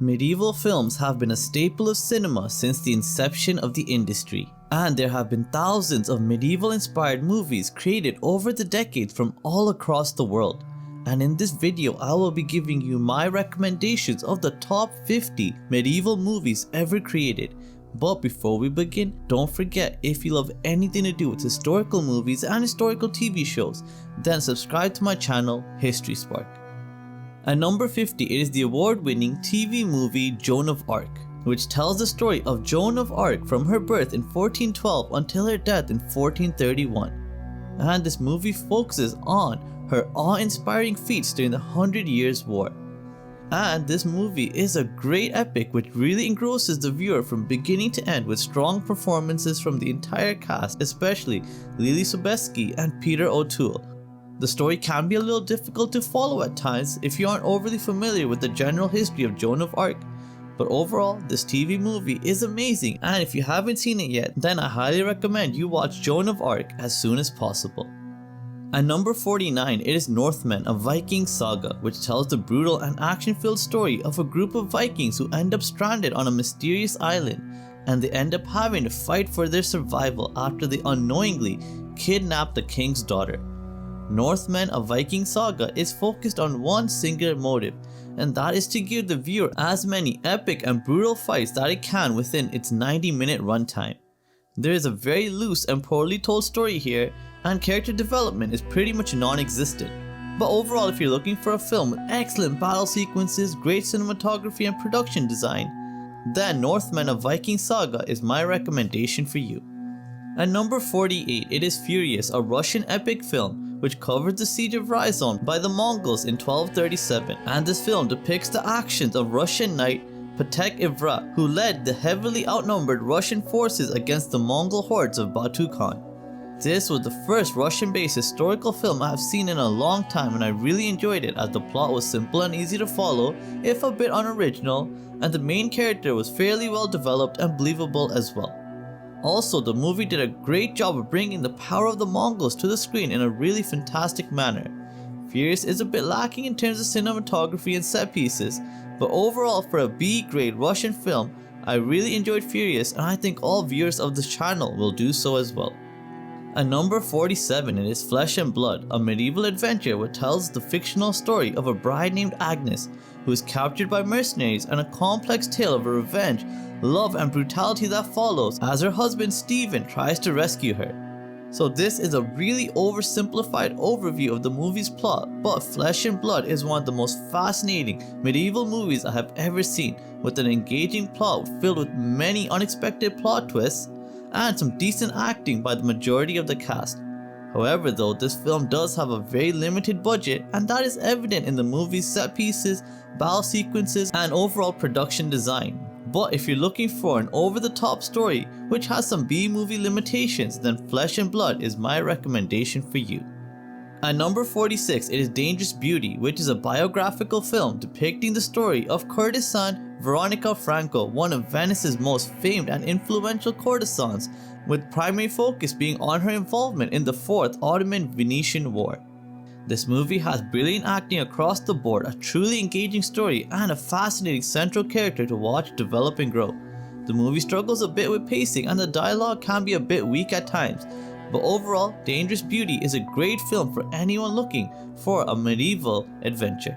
Medieval films have been a staple of cinema since the inception of the industry, and there have been thousands of medieval-inspired movies created over the decades from all across the world. And in this video, I will be giving you my recommendations of the top 50 medieval movies ever created. But before we begin, don't forget, if you love anything to do with historical movies and historical TV shows, then subscribe to my channel, History Spark. At number 50, it is the award-winning TV movie Joan of Arc, which tells the story of Joan of Arc from her birth in 1412 until her death in 1431. And this movie focuses on her awe-inspiring feats during the 100 Years' War. And this movie is a great epic which really engrosses the viewer from beginning to end, with strong performances from the entire cast, especially Lily Sobieski and Peter O'Toole. The story can be a little difficult to follow at times if you aren't overly familiar with the general history of Joan of Arc, but overall this TV movie is amazing, and if you haven't seen it yet, then I highly recommend you watch Joan of Arc as soon as possible. At number 49, it is Northmen, a Viking saga, which tells the brutal and action-filled story of a group of Vikings who end up stranded on a mysterious island, and they end up having to fight for their survival after they unknowingly kidnap the king's daughter. Northmen, a Viking saga is focused on one singular motive, and that is to give the viewer as many epic and brutal fights that it can within its 90-minute runtime. There is a very loose and poorly told story here, and character development is pretty much non-existent. But overall, if you're looking for a film with excellent battle sequences, great cinematography and production design, then Northmen, a Viking saga is my recommendation for you. At number 48, it is Furious, a Russian epic film which covers the siege of Ryazan by the Mongols in 1237, and this film depicts the actions of Russian knight Patek Ivra, who led the heavily outnumbered Russian forces against the Mongol hordes of Batu Khan. This was the first Russian-based historical film I have seen in a long time, and I really enjoyed it as the plot was simple and easy to follow, if a bit unoriginal, and the main character was fairly well developed and believable as well. Also, the movie did a great job of bringing the power of the Mongols to the screen in a really fantastic manner. Furious is a bit lacking in terms of cinematography and set pieces, but overall for a B-grade Russian film, I really enjoyed Furious, and I think all viewers of this channel will do so as well. At number 47, it is Flesh and Blood, a medieval adventure which tells the fictional story of a bride named Agnes who is captured by mercenaries, and a complex tale of revenge, love and brutality that follows as her husband Stephen tries to rescue her. So this is a really oversimplified overview of the movie's plot, but Flesh and Blood is one of the most fascinating medieval movies I have ever seen, with an engaging plot filled with many unexpected plot twists and some decent acting by the majority of the cast. However though, this film does have a very limited budget, and that is evident in the movie's set pieces, battle sequences and overall production design. But if you're looking for an over-the-top story which has some B-movie limitations, then Flesh and Blood is my recommendation for you. At number 46, it is Dangerous Beauty, which is a biographical film depicting the story of courtesan Veronica Franco, one of Venice's most famed and influential courtesans, with primary focus being on her involvement in the Fourth Ottoman-Venetian War. This movie has brilliant acting across the board, a truly engaging story, and a fascinating central character to watch develop and grow. The movie struggles a bit with pacing, and the dialogue can be a bit weak at times, but overall, Dangerous Beauty is a great film for anyone looking for a medieval adventure.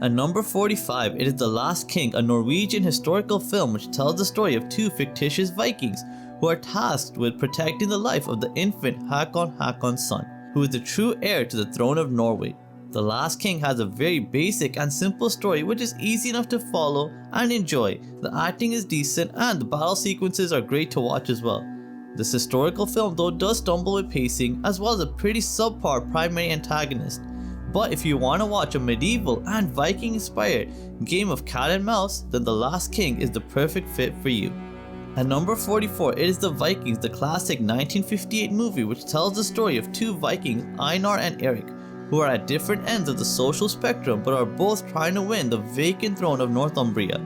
At number 45, it is The Last King, a Norwegian historical film which tells the story of two fictitious Vikings who are tasked with protecting the life of the infant Hakon Hakon's son, who is the true heir to the throne of Norway. The Last King has a very basic and simple story which is easy enough to follow and enjoy. The acting is decent and the battle sequences are great to watch as well. This historical film though does stumble with pacing, as well as a pretty subpar primary antagonist. But if you want to watch a medieval and Viking inspired game of cat and mouse, then The Last King is the perfect fit for you. At number 44, it is The Vikings, the classic 1958 movie which tells the story of two Vikings, Einar and Erik, who are at different ends of the social spectrum but are both trying to win the vacant throne of Northumbria.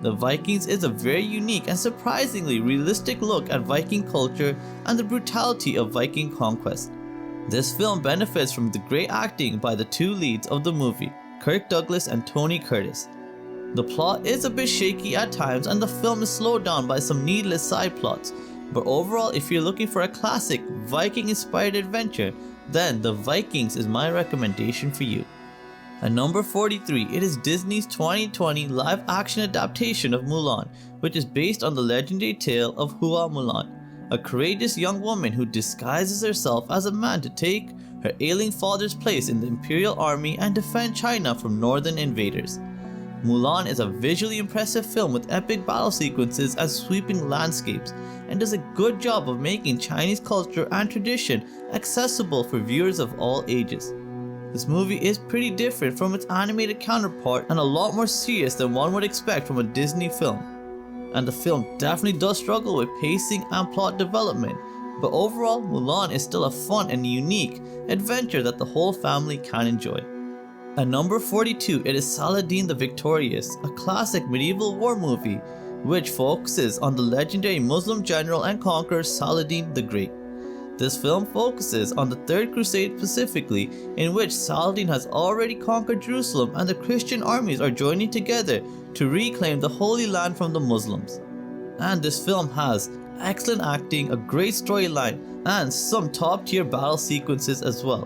The Vikings is a very unique and surprisingly realistic look at Viking culture and the brutality of Viking conquest. This film benefits from the great acting by the two leads of the movie, Kirk Douglas and Tony Curtis. The plot is a bit shaky at times and the film is slowed down by some needless side plots, but overall if you're looking for a classic Viking inspired adventure, then The Vikings is my recommendation for you. At number 43, it is Disney's 2020 live action adaptation of Mulan, which is based on the legendary tale of Hua Mulan, a courageous young woman who disguises herself as a man to take her ailing father's place in the Imperial Army and defend China from northern invaders. Mulan is a visually impressive film with epic battle sequences and sweeping landscapes, and does a good job of making Chinese culture and tradition accessible for viewers of all ages. This movie is pretty different from its animated counterpart and a lot more serious than one would expect from a Disney film. And the film definitely does struggle with pacing and plot development, but overall Mulan is still a fun and unique adventure that the whole family can enjoy. At number 42, it is Saladin the Victorious, a classic medieval war movie which focuses on the legendary Muslim general and conqueror Saladin the Great. This film focuses on the Third Crusade specifically, in which Saladin has already conquered Jerusalem and the Christian armies are joining together to reclaim the Holy Land from the Muslims. And this film has excellent acting, a great storyline, and some top tier battle sequences as well.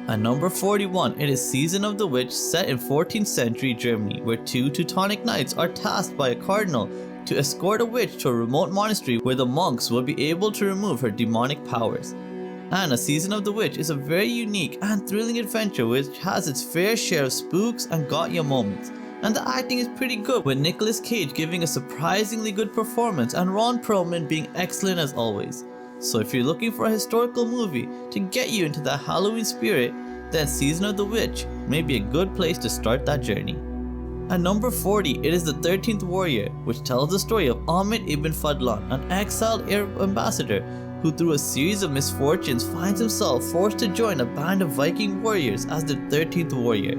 At number 41, it is Season of the Witch, set in 14th century Germany, where two Teutonic knights are tasked by a cardinal to escort a witch to a remote monastery where the monks will be able to remove her demonic powers. And A Season of the Witch is a very unique and thrilling adventure which has its fair share of spooks and got ya moments, and the acting is pretty good, with Nicolas Cage giving a surprisingly good performance and Ron Perlman being excellent as always. So if you're looking for a historical movie to get you into that Halloween spirit, then Season of the Witch may be a good place to start that journey. At number 40, it is The 13th Warrior, which tells the story of Ahmed ibn Fadlan, an exiled Arab ambassador who through a series of misfortunes finds himself forced to join a band of Viking warriors as the 13th Warrior.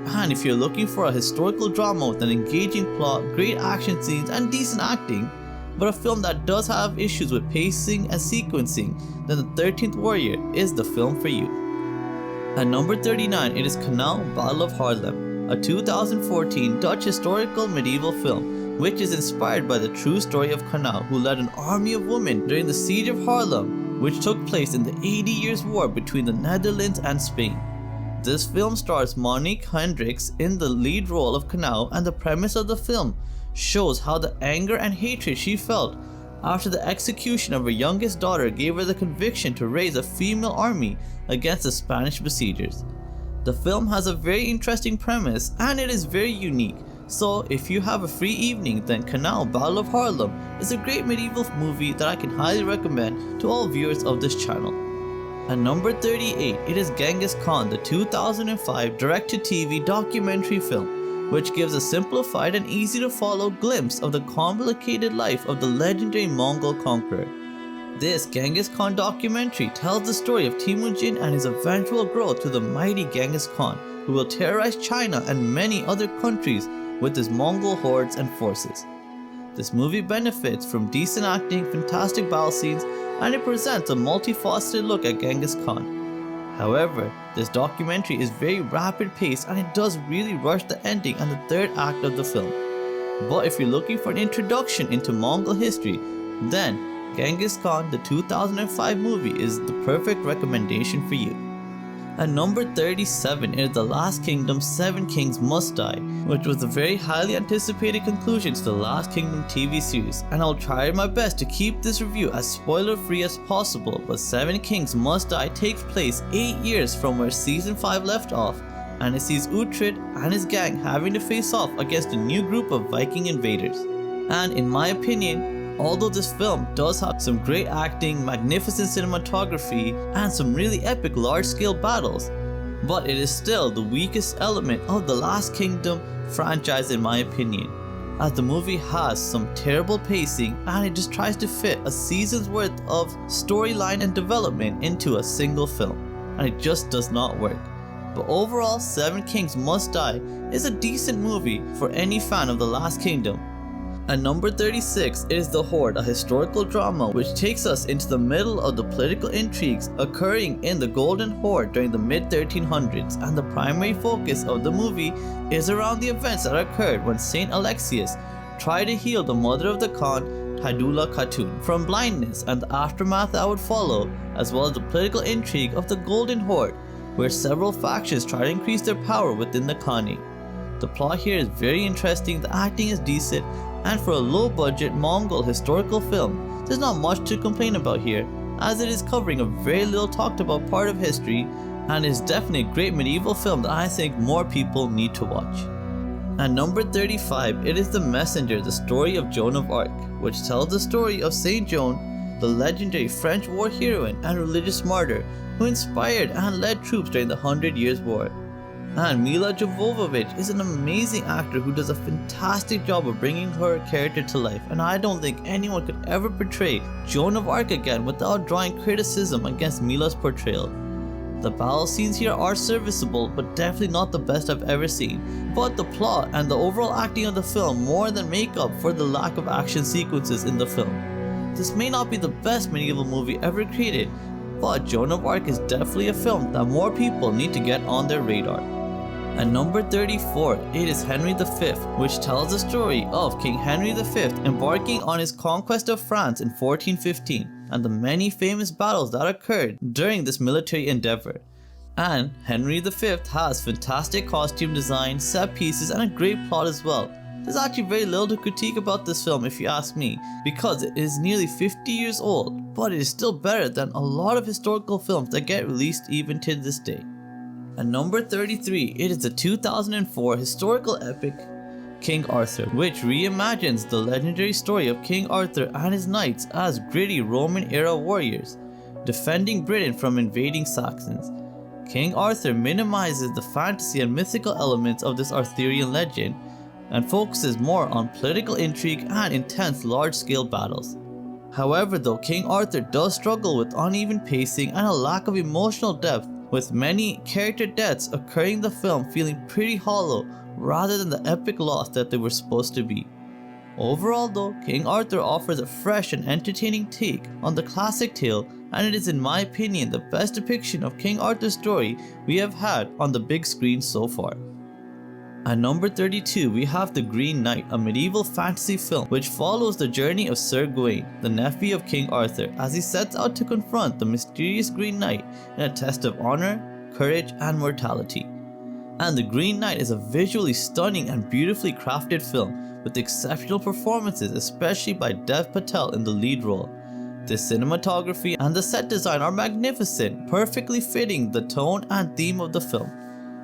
And if you're looking for a historical drama with an engaging plot, great action scenes and decent acting, but a film that does have issues with pacing and sequencing, then The 13th Warrior is the film for you. At number 39, it is Canal Battle of Haarlem, a 2014 Dutch historical medieval film which is inspired by the true story of Canal, who led an army of women during the siege of Haarlem, which took place in the 80 Years' War between the Netherlands and Spain. This film stars Monique Hendricks in the lead role of Canal, and the premise of the film shows how the anger and hatred she felt after the execution of her youngest daughter gave her the conviction to raise a female army against the Spanish besiegers. The film has a very interesting premise and it is very unique, so if you have a free evening, then Canal Battle of Haarlem is a great medieval movie that I can highly recommend to all viewers of this channel. At number 38, it is Genghis Khan, the 2005 direct-to-TV documentary film, which gives a simplified and easy to follow glimpse of the complicated life of the legendary Mongol conqueror. This Genghis Khan documentary tells the story of Temujin and his eventual growth to the mighty Genghis Khan, who will terrorize China and many other countries with his Mongol hordes and forces. This movie benefits from decent acting, fantastic battle scenes, and it presents a multifaceted look at Genghis Khan. However, this documentary is very rapid paced and it does really rush the ending and the third act of the film. But if you're looking for an introduction into Mongol history, then Genghis Khan, the 2005 movie, is the perfect recommendation for you. At number 37 is The Last Kingdom 7 Kings Must Die, which was a very highly anticipated conclusion to the Last Kingdom TV series, and I'll try my best to keep this review as spoiler free as possible, but 7 Kings Must Die takes place 8 years from where season 5 left off, and it sees Uhtred and his gang having to face off against a new group of Viking invaders. And in my opinion, although this film does have some great acting, magnificent cinematography, and some really epic large-scale battles, but it is still the weakest element of the Last Kingdom franchise in my opinion, as the movie has some terrible pacing and it just tries to fit a season's worth of storyline and development into a single film, and it just does not work. But overall, 7 Kings Must Die is a decent movie for any fan of the Last Kingdom. At number 36 is The Horde, a historical drama which takes us into the middle of the political intrigues occurring in the Golden Horde during the mid-1300s, and the primary focus of the movie is around the events that occurred when Saint Alexius tried to heal the mother of the Khan, Haidullah Khatun, from blindness, and the aftermath that would follow, as well as the political intrigue of the Golden Horde, where several factions try to increase their power within the Khanate. The plot here is very interesting, the acting is decent, and for a low-budget Mongol historical film, there's not much to complain about here, as it is covering a very little talked about part of history, and is definitely a great medieval film that I think more people need to watch. At number 35, it is The Messenger, the story of Joan of Arc, which tells the story of Saint Joan, the legendary French war heroine and religious martyr who inspired and led troops during the 100 Years' War. And Mila Jovovich is an amazing actor who does a fantastic job of bringing her character to life, and I don't think anyone could ever portray Joan of Arc again without drawing criticism against Mila's portrayal. The battle scenes here are serviceable, but definitely not the best I've ever seen, but the plot and the overall acting of the film more than make up for the lack of action sequences in the film. This may not be the best medieval movie ever created, but Joan of Arc is definitely a film that more people need to get on their radar. At number 34, it is Henry V, which tells the story of King Henry V embarking on his conquest of France in 1415 and the many famous battles that occurred during this military endeavor. And Henry V has fantastic costume design, set pieces, and a great plot as well. There's actually very little to critique about this film if you ask me, because it is nearly 50 years old, but it is still better than a lot of historical films that get released even to this day. At number 33, it is the 2004 historical epic King Arthur, which reimagines the legendary story of King Arthur and his knights as gritty Roman-era warriors, defending Britain from invading Saxons. King Arthur minimizes the fantasy and mythical elements of this Arthurian legend and focuses more on political intrigue and intense large-scale battles. However though, King Arthur does struggle with uneven pacing and a lack of emotional depth, with many character deaths occurring in the film feeling pretty hollow rather than the epic loss that they were supposed to be. Overall though, King Arthur offers a fresh and entertaining take on the classic tale, and it is in my opinion the best depiction of King Arthur's story we have had on the big screen so far. At number 32, we have The Green Knight, a medieval fantasy film which follows the journey of Sir Gawain, the nephew of King Arthur, as he sets out to confront the mysterious Green Knight in a test of honor, courage, and mortality. And The Green Knight is a visually stunning and beautifully crafted film with exceptional performances, especially by Dev Patel in the lead role. The cinematography and the set design are magnificent, perfectly fitting the tone and theme of the film.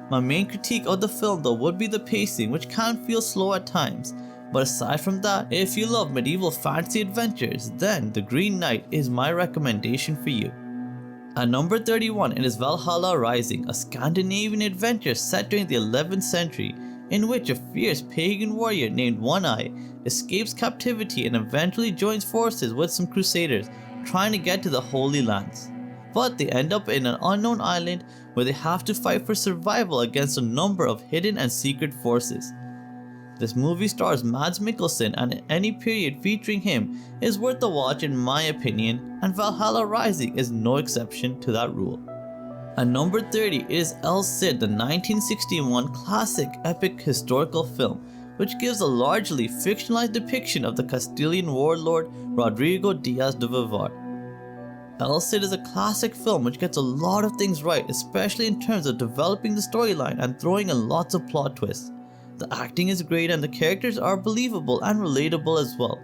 My main critique of the film though would be the pacing, which can feel slow at times, but aside from that, if you love medieval fantasy adventures, then The Green Knight is my recommendation for you. At number 31, it is Valhalla Rising, a Scandinavian adventure set during the 11th century, in which a fierce pagan warrior named One Eye escapes captivity and eventually joins forces with some crusaders trying to get to the Holy Lands. But they end up in an unknown island where they have to fight for survival against a number of hidden and secret forces. This movie stars Mads Mikkelsen, and any period featuring him is worth a watch in my opinion, and Valhalla Rising is no exception to that rule. At number 30 is El Cid, the 1961 classic epic historical film, which gives a largely fictionalized depiction of the Castilian warlord Rodrigo Diaz de Vivar. El Cid is a classic film which gets a lot of things right, especially in terms of developing the storyline and throwing in lots of plot twists. The acting is great and the characters are believable and relatable as well.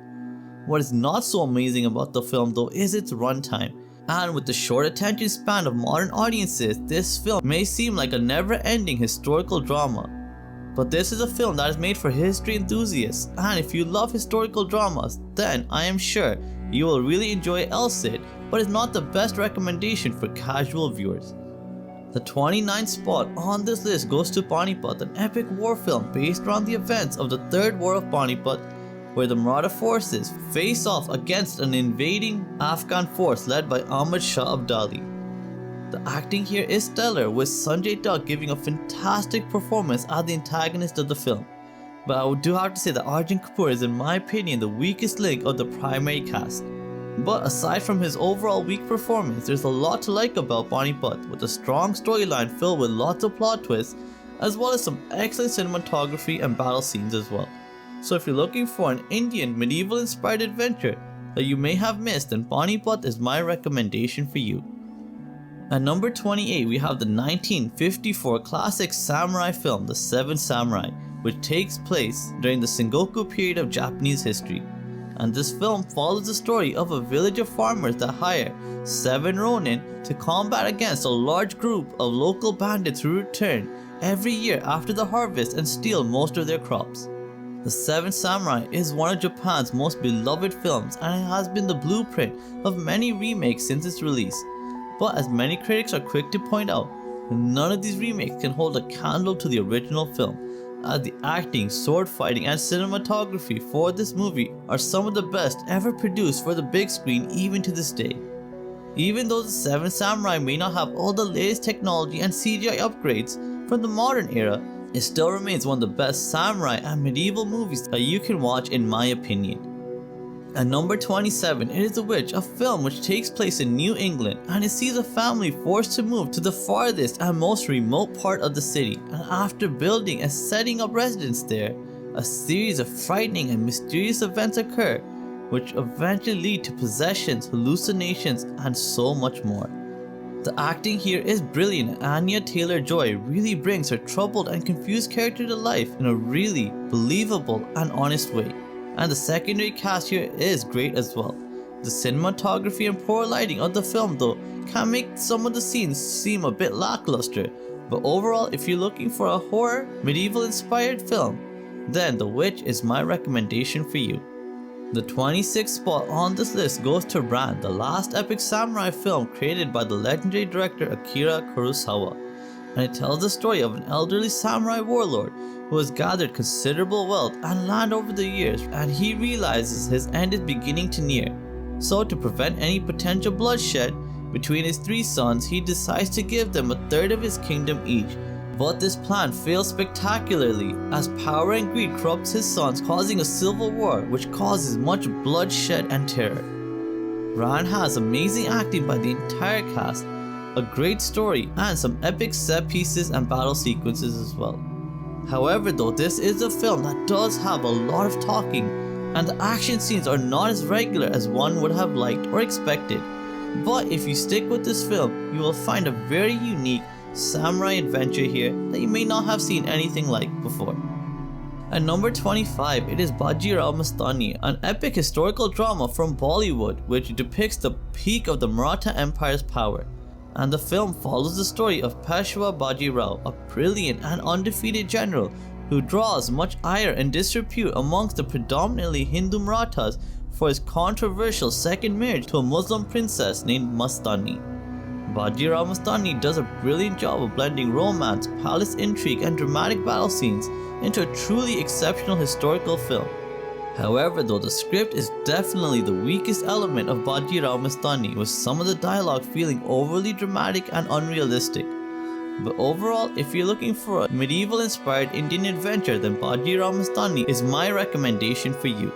What is not so amazing about the film though is its runtime, and with the short attention span of modern audiences, this film may seem like a never-ending historical drama. But this is a film that is made for history enthusiasts, and if you love historical dramas, then I am sure you will really enjoy El Cid, but is not the best recommendation for casual viewers. The 29th spot on this list goes to Panipat, an epic war film based around the events of the Third War of Panipat, where the Maratha forces face off against an invading Afghan force led by Ahmad Shah Abdali. The acting here is stellar, with Sanjay Dutt giving a fantastic performance as the antagonist of the film. But I do have to say that Arjun Kapoor is in my opinion the weakest link of the primary cast. But aside from his overall weak performance, there's a lot to like about Panipat, with a strong storyline filled with lots of plot twists, as well as some excellent cinematography and battle scenes as well. So if you're looking for an Indian medieval inspired adventure that you may have missed, then Panipat is my recommendation for you. At number 28 we have the 1954 classic samurai film The Seven Samurai, which takes place during the Sengoku period of Japanese history. And this film follows the story of a village of farmers that hire 7 ronin to combat against a large group of local bandits who return every year after the harvest and steal most of their crops. The Seven Samurai is one of Japan's most beloved films, and it has been the blueprint of many remakes since its release. But as many critics are quick to point out, none of these remakes can hold a candle to the original film, as the acting, sword fighting and cinematography for this movie are some of the best ever produced for the big screen even to this day. Even though The Seven Samurai may not have all the latest technology and CGI upgrades from the modern era, it still remains one of the best samurai and medieval movies that you can watch in my opinion. At number 27, it is The Witch, a film which takes place in New England, and it sees a family forced to move to the farthest and most remote part of the city, and after building and setting up residence there, a series of frightening and mysterious events occur, which eventually lead to possessions, hallucinations, and so much more. The acting here is brilliant, and Anya Taylor-Joy really brings her troubled and confused character to life in a really believable and honest way. And the secondary cast here is great as well. The cinematography and poor lighting of the film though can make some of the scenes seem a bit lackluster, but overall if you're looking for a horror, medieval inspired film, then The Witch is my recommendation for you. The 26th spot on this list goes to Ran, the last epic samurai film created by the legendary director Akira Kurosawa, and it tells the story of an elderly samurai warlord who has gathered considerable wealth and land over the years, and he realizes his end is beginning to near. So to prevent any potential bloodshed between his 3 sons, he decides to give them a third of his kingdom each. But this plan fails spectacularly as power and greed corrupts his sons, causing a civil war which causes much bloodshed and terror. Ran has amazing acting by the entire cast, a great story, and some epic set pieces and battle sequences as well. However though, this is a film that does have a lot of talking, and the action scenes are not as regular as one would have liked or expected. But if you stick with this film, you will find a very unique samurai adventure here that you may not have seen anything like before. At number 25, it is Bajirao Mastani, an epic historical drama from Bollywood which depicts the peak of the Maratha Empire's power. And the film follows the story of Peshwa Bajirao, a brilliant and undefeated general who draws much ire and disrepute amongst the predominantly Hindu Marathas for his controversial second marriage to a Muslim princess named Mastani. Bajirao Mastani does a brilliant job of blending romance, palace intrigue, and dramatic battle scenes into a truly exceptional historical film. However though, the script is definitely the weakest element of Bajirao Mastani, with some of the dialogue feeling overly dramatic and unrealistic. But overall, if you're looking for a medieval inspired Indian adventure, then Bajirao Mastani is my recommendation for you.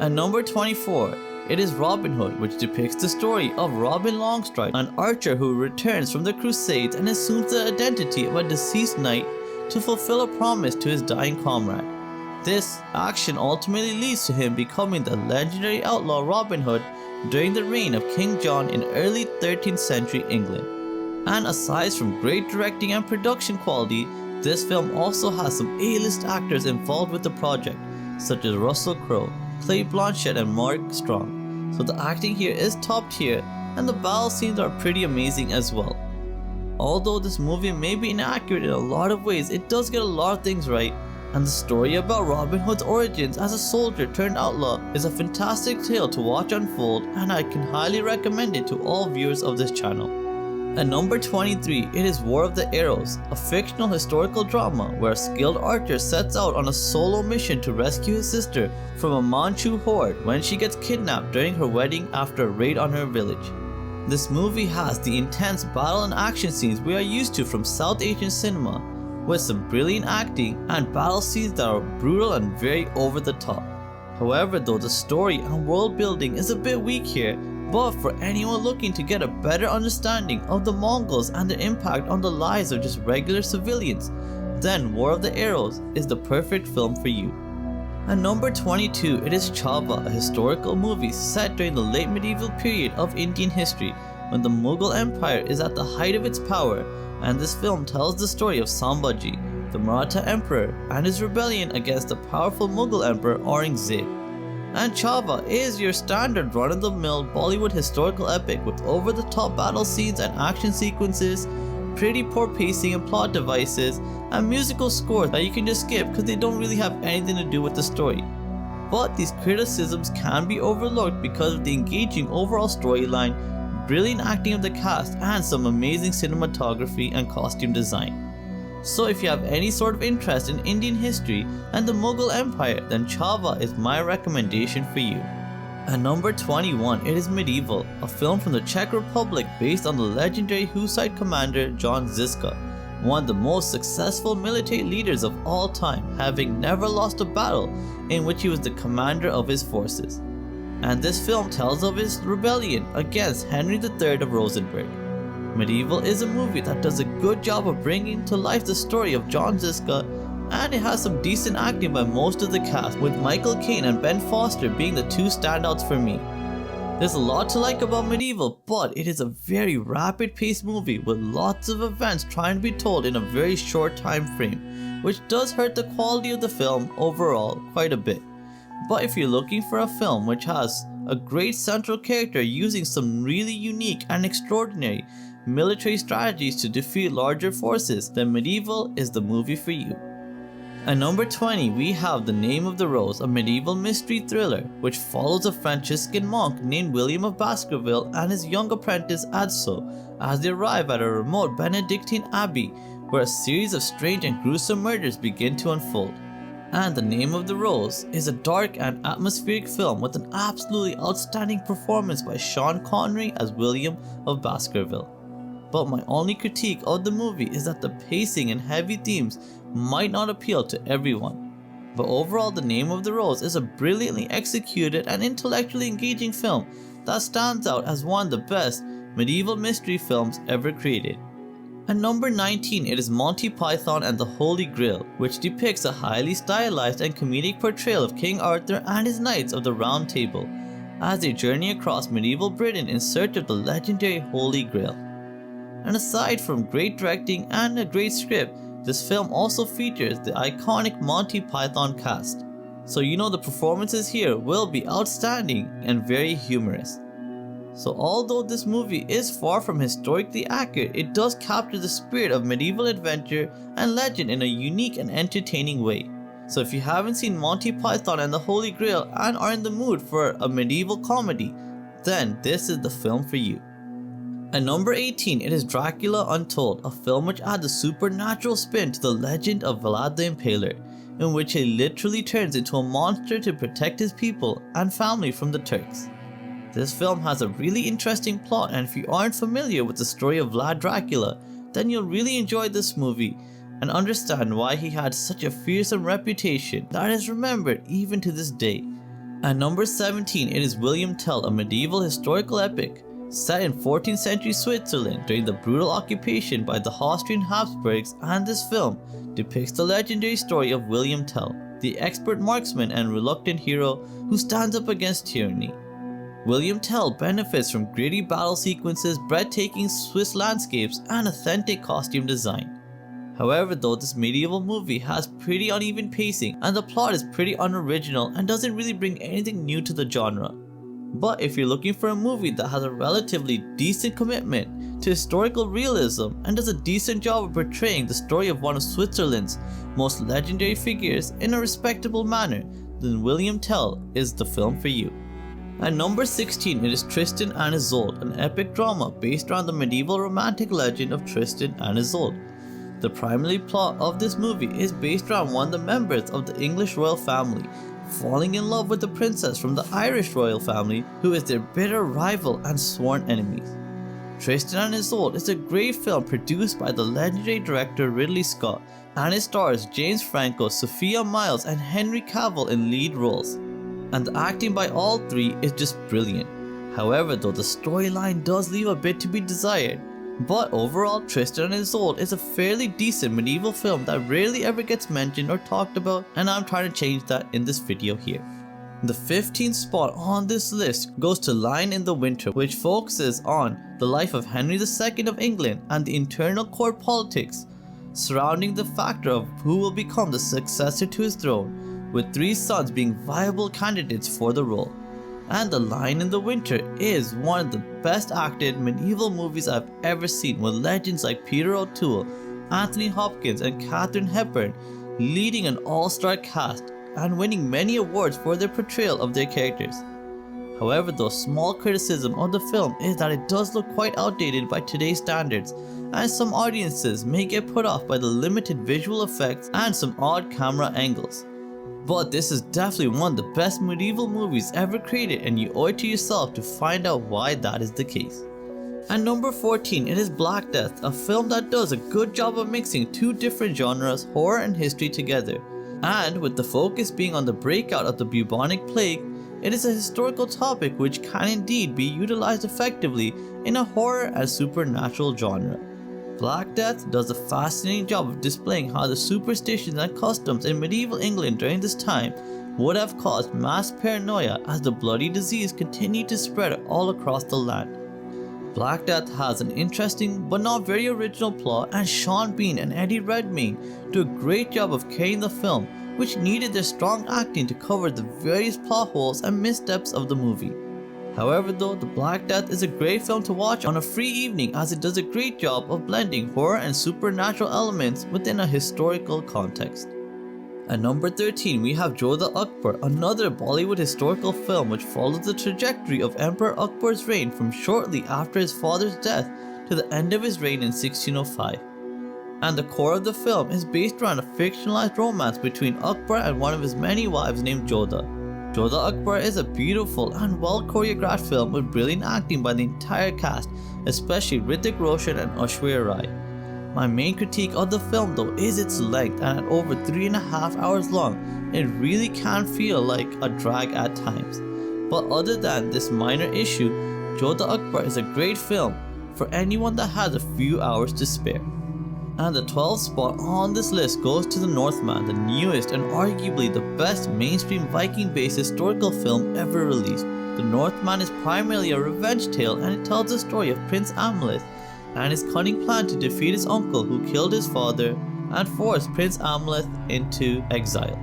At number 24, it is Robin Hood, which depicts the story of Robin Longstride, an archer who returns from the Crusades and assumes the identity of a deceased knight to fulfill a promise to his dying comrade. This action ultimately leads to him becoming the legendary outlaw Robin Hood during the reign of King John in early 13th century England. And aside from great directing and production quality, this film also has some A-list actors involved with the project, such as Russell Crowe, Cate Blanchett and Mark Strong. So the acting here is top tier, and the battle scenes are pretty amazing as well. Although this movie may be inaccurate in a lot of ways, it does get a lot of things right, and the story about Robin Hood's origins as a soldier turned outlaw is a fantastic tale to watch unfold, and I can highly recommend it to all viewers of this channel. At number 23, it is War of the Arrows, a fictional historical drama where a skilled archer sets out on a solo mission to rescue his sister from a Manchu horde when she gets kidnapped during her wedding after a raid on her village. This movie has the intense battle and action scenes we are used to from South Asian cinema, with some brilliant acting and battle scenes that are brutal and very over the top. However though, the story and world building is a bit weak here, but for anyone looking to get a better understanding of the Mongols and their impact on the lives of just regular civilians, then War of the Arrows is the perfect film for you. At number 22, it is Chava, a historical movie set during the late medieval period of Indian history when the Mughal Empire is at the height of its power, and this film tells the story of Sambhaji, the Maratha Emperor, and his rebellion against the powerful Mughal Emperor Aurangzeb. And Chava is your standard run-of-the-mill Bollywood historical epic with over-the-top battle scenes and action sequences, pretty poor pacing and plot devices, and musical scores that you can just skip because they don't really have anything to do with the story. But these criticisms can be overlooked because of the engaging overall storyline, brilliant acting of the cast, and some amazing cinematography and costume design. So if you have any sort of interest in Indian history and the Mughal Empire, then Chava is my recommendation for you. At number 21, it is Medieval, a film from the Czech Republic based on the legendary Hussite commander John Žižka, one of the most successful military leaders of all time, having never lost a battle in which he was the commander of his forces. And this film tells of his rebellion against Henry III of Rosenborg. Medieval is a movie that does a good job of bringing to life the story of John Žižka, and it has some decent acting by most of the cast, with Michael Caine and Ben Foster being the two standouts for me. There's a lot to like about Medieval, but it is a very rapid paced movie with lots of events trying to be told in a very short time frame, which does hurt the quality of the film overall quite a bit. But if you're looking for a film which has a great central character using some really unique and extraordinary military strategies to defeat larger forces, then Medieval is the movie for you. At number 20, we have The Name of the Rose, a medieval mystery thriller which follows a Franciscan monk named William of Baskerville and his young apprentice Adso as they arrive at a remote Benedictine abbey where a series of strange and gruesome murders begin to unfold. And The Name of the Rose is a dark and atmospheric film with an absolutely outstanding performance by Sean Connery as William of Baskerville. But my only critique of the movie is that the pacing and heavy themes might not appeal to everyone. But overall, The Name of the Rose is a brilliantly executed and intellectually engaging film that stands out as one of the best medieval mystery films ever created. At number 19, it is Monty Python and the Holy Grail, which depicts a highly stylized and comedic portrayal of King Arthur and his Knights of the Round Table as they journey across medieval Britain in search of the legendary Holy Grail. And aside from great directing and a great script, this film also features the iconic Monty Python cast. So you know the performances here will be outstanding and very humorous. So although this movie is far from historically accurate, it does capture the spirit of medieval adventure and legend in a unique and entertaining way. So if you haven't seen Monty Python and the Holy Grail and are in the mood for a medieval comedy, then this is the film for you. At number 18, it is Dracula Untold, a film which adds a supernatural spin to the legend of Vlad the Impaler, in which he literally turns into a monster to protect his people and family from the Turks. This film has a really interesting plot, and if you aren't familiar with the story of Vlad Dracula, then you'll really enjoy this movie and understand why he had such a fearsome reputation that is remembered even to this day. At number 17, it is William Tell, a medieval historical epic set in 14th century Switzerland during the brutal occupation by the Austrian Habsburgs, and this film depicts the legendary story of William Tell, the expert marksman and reluctant hero who stands up against tyranny. William Tell benefits from gritty battle sequences, breathtaking Swiss landscapes, and authentic costume design. However though, this medieval movie has pretty uneven pacing and the plot is pretty unoriginal and doesn't really bring anything new to the genre. But if you're looking for a movie that has a relatively decent commitment to historical realism and does a decent job of portraying the story of one of Switzerland's most legendary figures in a respectable manner, then William Tell is the film for you. At number 16, it is Tristan and Isolde, an epic drama based around the medieval romantic legend of Tristan and Isolde. The primary plot of this movie is based around one of the members of the English royal family falling in love with a princess from the Irish royal family who is their bitter rival and sworn enemies. Tristan and Isolde is a great film produced by the legendary director Ridley Scott, and it stars James Franco, Sophia Myles, and Henry Cavill in lead roles. And the acting by all three is just brilliant. However though, the storyline does leave a bit to be desired. But overall, Tristan and Isolde is a fairly decent medieval film that rarely ever gets mentioned or talked about, and I'm trying to change that in this video here. The 15th spot on this list goes to Lion in the Winter, which focuses on the life of Henry II of England and the internal court politics surrounding the factor of who will become the successor to his throne, with 3 sons being viable candidates for the role. And The Lion in the Winter is one of the best acted medieval movies I've ever seen, with legends like Peter O'Toole, Anthony Hopkins, and Katharine Hepburn leading an all-star cast and winning many awards for their portrayal of their characters. However though, small criticism of the film is that it does look quite outdated by today's standards, and some audiences may get put off by the limited visual effects and some odd camera angles. But this is definitely one of the best medieval movies ever created, and you owe it to yourself to find out why that is the case. At number 14, it is Black Death, a film that does a good job of mixing 2 different genres, horror and history, together. And with the focus being on the breakout of the bubonic plague, it is a historical topic which can indeed be utilized effectively in a horror and supernatural genre. Black Death does a fascinating job of displaying how the superstitions and customs in medieval England during this time would have caused mass paranoia as the bloody disease continued to spread all across the land. Black Death has an interesting but not very original plot, and Sean Bean and Eddie Redmayne do a great job of carrying the film, which needed their strong acting to cover the various plot holes and missteps of the movie. However though, The Black Death is a great film to watch on a free evening, as it does a great job of blending horror and supernatural elements within a historical context. At number 13, we have Jodha Akbar, another Bollywood historical film which follows the trajectory of Emperor Akbar's reign from shortly after his father's death to the end of his reign in 1605. And the core of the film is based around a fictionalized romance between Akbar and one of his many wives named Jodha. Jodha Akbar is a beautiful and well choreographed film with brilliant acting by the entire cast, especially Hrithik Roshan and Aishwarya Rai. My main critique of the film though is its length, and at over 3.5 hours long, it really can feel like a drag at times. But other than this minor issue, Jodha Akbar is a great film for anyone that has a few hours to spare. And the 12th spot on this list goes to The Northman, the newest and arguably the best mainstream Viking-based historical film ever released. The Northman is primarily a revenge tale, and it tells the story of Prince Amalith and his cunning plan to defeat his uncle who killed his father and forced Prince Amalith into exile.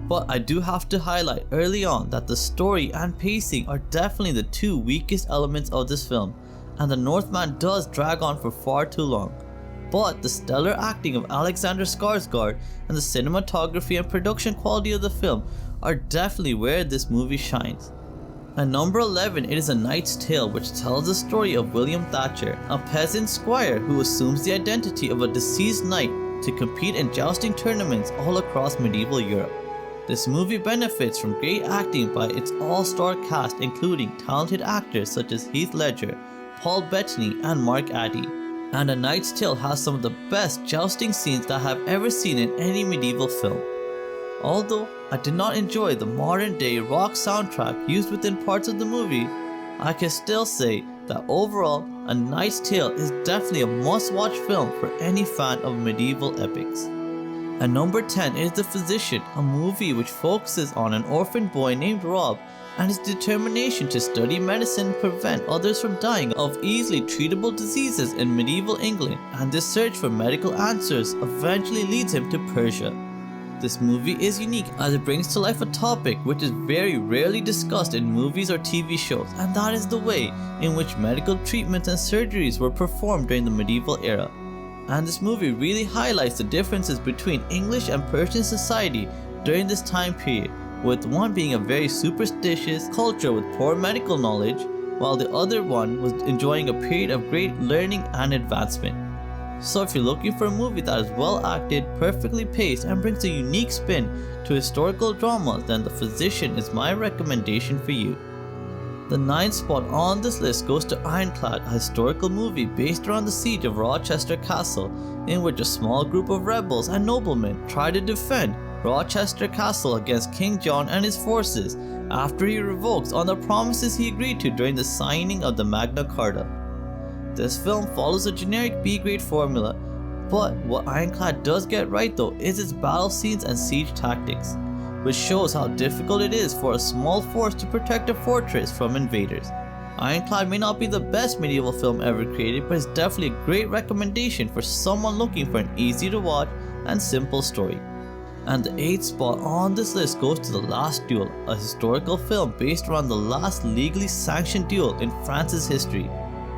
But I do have to highlight early on that the story and pacing are definitely the 2 weakest elements of this film, and The Northman does drag on for far too long. But the stellar acting of Alexander Skarsgård and the cinematography and production quality of the film are definitely where this movie shines. At number 11, it is A Knight's Tale, which tells the story of William Thatcher, a peasant squire who assumes the identity of a deceased knight to compete in jousting tournaments all across medieval Europe. This movie benefits from great acting by its all-star cast, including talented actors such as Heath Ledger, Paul Bettany, and Mark Addy. And A Knight's Tale has some of the best jousting scenes that I have ever seen in any medieval film. Although I did not enjoy the modern day rock soundtrack used within parts of the movie, I can still say that overall A Knight's Tale is definitely a must-watch film for any fan of medieval epics. At number 10 is The Physician, a movie which focuses on an orphan boy named Rob and his determination to study medicine and prevent others from dying of easily treatable diseases in medieval England, and this search for medical answers eventually leads him to Persia. This movie is unique as it brings to life a topic which is very rarely discussed in movies or TV shows, and that is the way in which medical treatments and surgeries were performed during the medieval era. And this movie really highlights the differences between English and Persian society during this time period, with one being a very superstitious culture with poor medical knowledge, while the other one was enjoying a period of great learning and advancement. So if you're looking for a movie that is well acted, perfectly paced, and brings a unique spin to historical dramas, then The Physician is my recommendation for you. The ninth spot on this list goes to Ironclad, a historical movie based around the siege of Rochester Castle, in which a small group of rebels and noblemen try to defend Rochester Castle against King John and his forces after he revokes on the promises he agreed to during the signing of the Magna Carta. This film follows a generic B-grade formula, but what Ironclad does get right though is its battle scenes and siege tactics, which shows how difficult it is for a small force to protect a fortress from invaders. Ironclad may not be the best medieval film ever created, but it's definitely a great recommendation for someone looking for an easy to watch and simple story. And the 8th spot on this list goes to The Last Duel, a historical film based around the last legally sanctioned duel in France's history.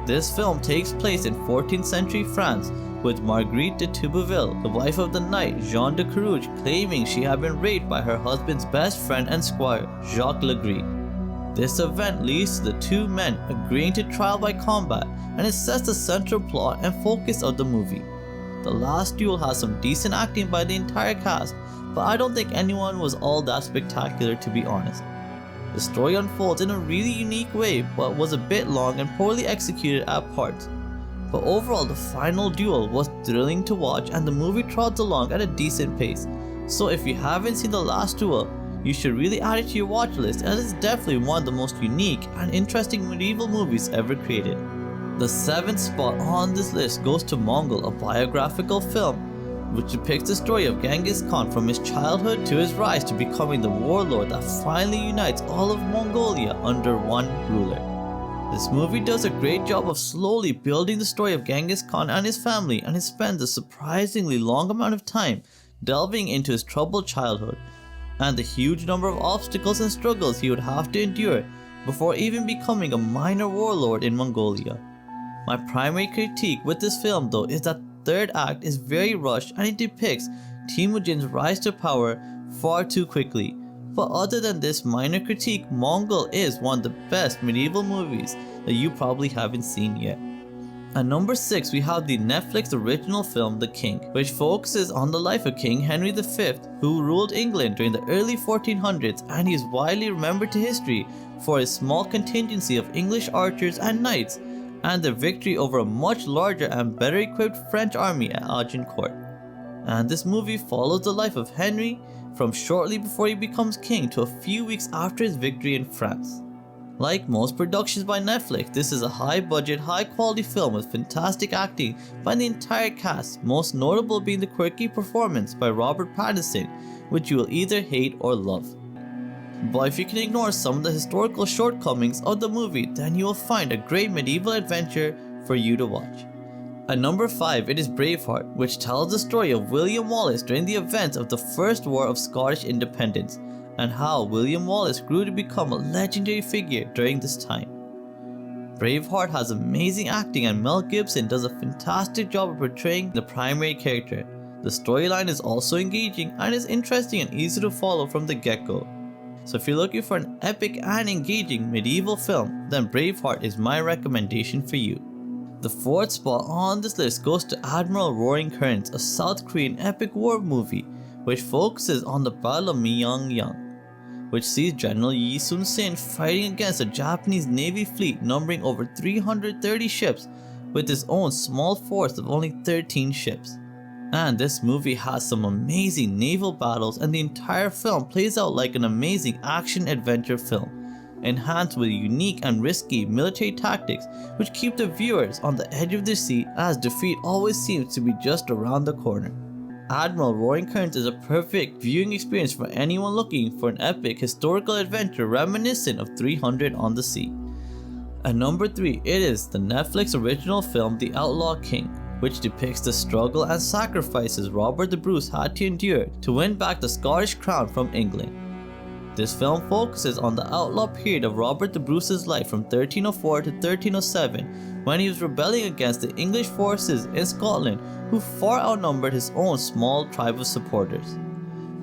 This film takes place in 14th century France, with Marguerite de Touberville, the wife of the knight Jean de Carouge, claiming she had been raped by her husband's best friend and squire, Jacques Legris. This event leads to the two men agreeing to trial by combat, and it sets the central plot and focus of the movie. The Last Duel has some decent acting by the entire cast, but I don't think anyone was all that spectacular, to be honest. The story unfolds in a really unique way, but was a bit long and poorly executed at parts. But overall, the final duel was thrilling to watch and the movie trots along at a decent pace. So if you haven't seen The Last Duel, you should really add it to your watch list, as it's definitely one of the most unique and interesting medieval movies ever created. The 7th spot on this list goes to Mongol, a biographical film which depicts the story of Genghis Khan from his childhood to his rise to becoming the warlord that finally unites all of Mongolia under one ruler. This movie does a great job of slowly building the story of Genghis Khan and his family, and it spends a surprisingly long amount of time delving into his troubled childhood and the huge number of obstacles and struggles he would have to endure before even becoming a minor warlord in Mongolia. My primary critique with this film though is that the third act is very rushed and it depicts Temujin's rise to power far too quickly. But other than this minor critique, Mongol is one of the best medieval movies that you probably haven't seen yet. At number 6 we have the Netflix original film The King, which focuses on the life of King Henry V, who ruled England during the early 1400s, and he is widely remembered to history for his small contingency of English archers and knights and their victory over a much larger and better equipped French army at Agincourt. And this movie follows the life of Henry from shortly before he becomes king to a few weeks after his victory in France. Like most productions by Netflix, this is a high budget, high quality film with fantastic acting by the entire cast, most notable being the quirky performance by Robert Pattinson, which you will either hate or love. But if you can ignore some of the historical shortcomings of the movie, then you will find a great medieval adventure for you to watch. At number 5 it is Braveheart, which tells the story of William Wallace during the events of the First War of Scottish Independence, and how William Wallace grew to become a legendary figure during this time. Braveheart has amazing acting and Mel Gibson does a fantastic job of portraying the primary character. The storyline is also engaging and is interesting and easy to follow from the get-go. So if you're looking for an epic and engaging medieval film, then Braveheart is my recommendation for you. The 4th spot on this list goes to Admiral Roaring Currents, a South Korean epic war movie which focuses on the Battle of Myeongnyang, which sees General Yi Sun-sin fighting against a Japanese Navy fleet numbering over 330 ships with his own small force of only 13 ships. And this movie has some amazing naval battles, and the entire film plays out like an amazing action-adventure film, enhanced with unique and risky military tactics which keep the viewers on the edge of their seat, as defeat always seems to be just around the corner. Admiral Roaring Currents is a perfect viewing experience for anyone looking for an epic historical adventure reminiscent of 300 on the Sea. At number 3 it is the Netflix original film The Outlaw King, which depicts the struggle and sacrifices Robert the Bruce had to endure to win back the Scottish crown from England. This film focuses on the outlaw period of Robert the Bruce's life from 1304 to 1307, when he was rebelling against the English forces in Scotland, who far outnumbered his own small tribe of supporters.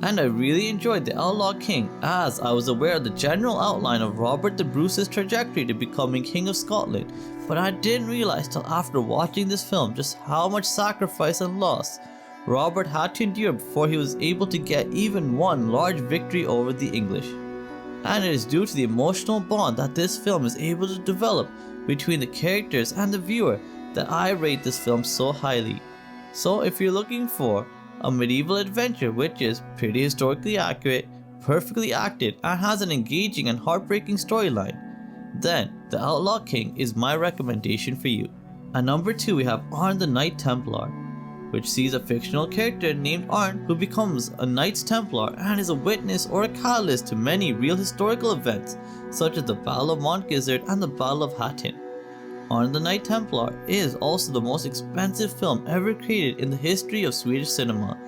And I really enjoyed The Outlaw King, as I was aware of the general outline of Robert the Bruce's trajectory to becoming King of Scotland, but I didn't realize till after watching this film just how much sacrifice and loss Robert had to endure before he was able to get even one large victory over the English. and it is due to the emotional bond that this film is able to develop between the characters and the viewer that I rate this film so highly. So if you're looking for a medieval adventure which is pretty historically accurate, perfectly acted, and has an engaging and heartbreaking storyline, then The Outlaw King is my recommendation for you. At number 2 we have Arn the Knight Templar, which sees a fictional character named Arn who becomes a Knights Templar and is a witness or a catalyst to many real historical events such as the Battle of Montgizzard and the Battle of Hattin. Arn the Knight Templar is also the most expensive film ever created in the history of Swedish cinema,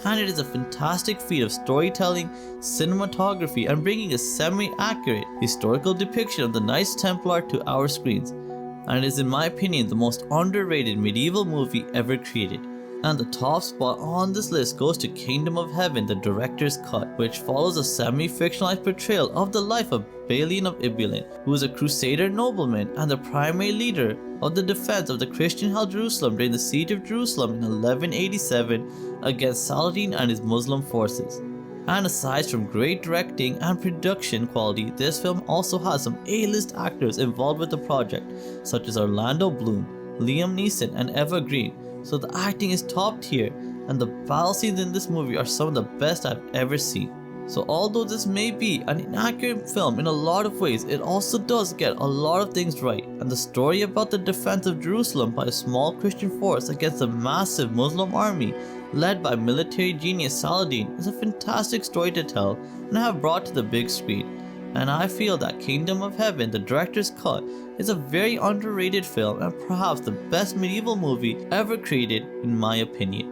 and it is a fantastic feat of storytelling, cinematography, and bringing a semi-accurate historical depiction of the Knights Templar to our screens, and it is in my opinion the most underrated medieval movie ever created. And the top spot on this list goes to Kingdom of Heaven, the director's cut, which follows a semi-fictionalized portrayal of the life of Balin of Ibelin, who is a crusader nobleman and the primary leader of the defense of the Christian-held Jerusalem during the siege of Jerusalem in 1187 against Saladin and his Muslim forces. And aside from great directing and production quality, this film also has some A-list actors involved with the project, such as Orlando Bloom, Liam Neeson, and Eva Green. So the acting is top tier, and the battle scenes in this movie are some of the best I've ever seen. So although this may be an inaccurate film in a lot of ways, it also does get a lot of things right, and the story about the defense of Jerusalem by a small Christian force against a massive Muslim army led by military genius Saladin is a fantastic story to tell and have brought to the big screen. And I feel that Kingdom of Heaven, the director's cut, is a very underrated film and perhaps the best medieval movie ever created in my opinion.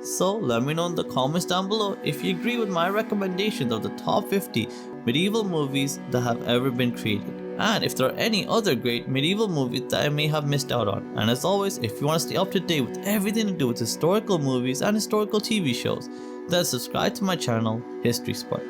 So let me know in the comments down below if you agree with my recommendations of the top 50 medieval movies that have ever been created, and if there are any other great medieval movies that I may have missed out on. And as always, if you want to stay up to date with everything to do with historical movies and historical TV shows, then subscribe to my channel, History Spark.